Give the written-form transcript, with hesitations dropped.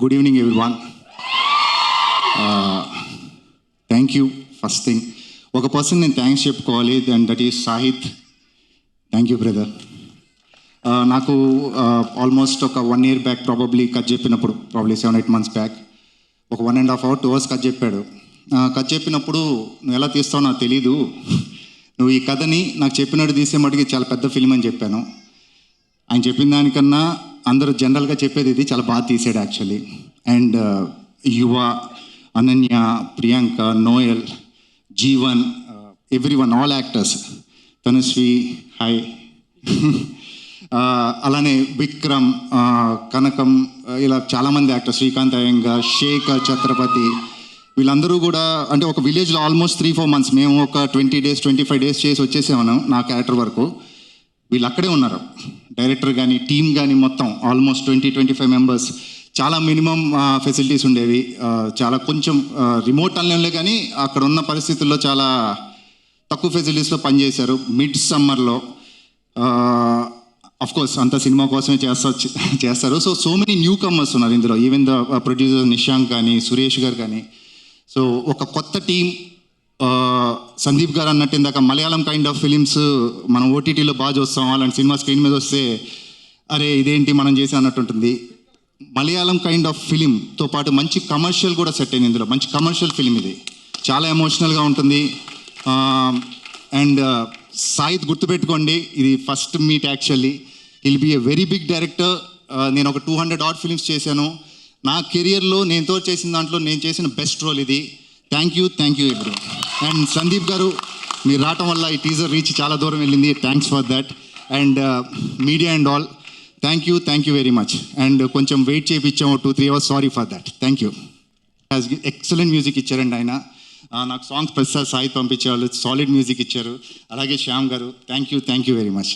Good evening everyone. Thank you. First thing ఒక person నేను thanks చెప్పుకోవాలి, and that is Sahith. Thank you brother. నాకు almost ఒక 1 year back probably cut చెప్పినప్పుడు, probably 7-8 months back ఒక 1.5 hour 2 hours cut చెప్పాడు. Cut చెప్పినప్పుడు నువ్వు ఎలా తీస్తావో నాకు తెలీదు, నువ్వు ఈ కథని నాకు చెప్పినట్టు తీసే మటుకి చాలా పెద్ద ఫిల్మ్ అని చెప్పాను. ఆయన చెప్పిన దానికన్నా అందరూ జనరల్గా చెప్పేది ఇది చాలా బాగా తీసాడు యాక్చువల్లీ. అండ్ యువ, Ananya, Priyanka, Noel, Jeevan, everyone, all actors, Tanushree, hi, అలానే విక్రమ్, కనకం, ఇలా చాలామంది యాక్టర్స్, శ్రీకాంత్ అయ్యంగార్, శేఖర్, ఛత్రపతి, వీళ్ళందరూ కూడా అంటే ఒక విలేజ్లో ఆల్మోస్ట్ 3-4 months మేము ఒక 20 days 25 days చేసి వచ్చేసాము నా క్యారెక్టర్ వరకు. వీళ్ళు అక్కడే ఉన్నారు, డైరెక్టర్ కానీ టీమ్ కానీ మొత్తం ఆల్మోస్ట్ 20-25 members. చాలా మినిమం ఫెసిలిటీస్ ఉండేవి, చాలా కొంచెం రిమోట్ అనలేంలే, కానీ అక్కడ ఉన్న పరిస్థితుల్లో చాలా తక్కువ ఫెసిలిటీస్లో పనిచేశారు. మిడ్ సమ్మర్లో కోర్స్ అంత సినిమా కోసమే చేస్తారు. సో మెనీ న్యూ కమర్స్ ఉన్నారు ఇందులో, ఈవెన్ ద ప్రొడ్యూసర్ నిశాంక్ కానీ, సురేష్ గారు కానీ. సో ఒక కొత్త టీం. సందీప్ గారు అన్నట్టు ఇందాక మలయాళం కైండ్ ఆఫ్ ఫిలిమ్స్ మనం ఓటీటీలో బాగా చూస్తాం, అలాంటి సినిమా స్క్రీన్ మీద వస్తే అరే ఇదేంటి మనం చేసి అన్నట్టు ఉంటుంది. మలయాళం కైండ్ ఆఫ్ ఫిలింతో పాటు మంచి కమర్షియల్ కూడా సెట్ అయింది ఇందులో. మంచి కమర్షియల్ ఫిలిం ఇది, చాలా ఎమోషనల్గా ఉంటుంది. అండ్ సాహిత్ గుర్తుపెట్టుకోండి, ఇది first meet actually. Will be a very big director. నేను ఒక 200 odd ఫిలిమ్స్ చేశాను నా కెరియర్లో. నేనుతో చేసిన దాంట్లో నేను చేసిన బెస్ట్ రోల్ ఇది. Thank you every. And Sandeep గారు, మీరు రావటం వల్ల ఈ టీజర్ రీచ్ చాలా దూరం వెళ్ళింది. Thanks for that. And media and all, thank you very much. And కొంచెం వెయిట్ చేయించాము 2-3 hours, sorry for that. Thank you. Excellent music ఇచ్చారండి ఆయన. నాకు సాంగ్స్ ప్రతిసారి సాహిత్ పంపించేవాళ్ళు, సాలిడ్ మ్యూజిక్ ఇచ్చారు. అలాగే శ్యామ్ గారు, థ్యాంక్ యూ వెరీ మచ్.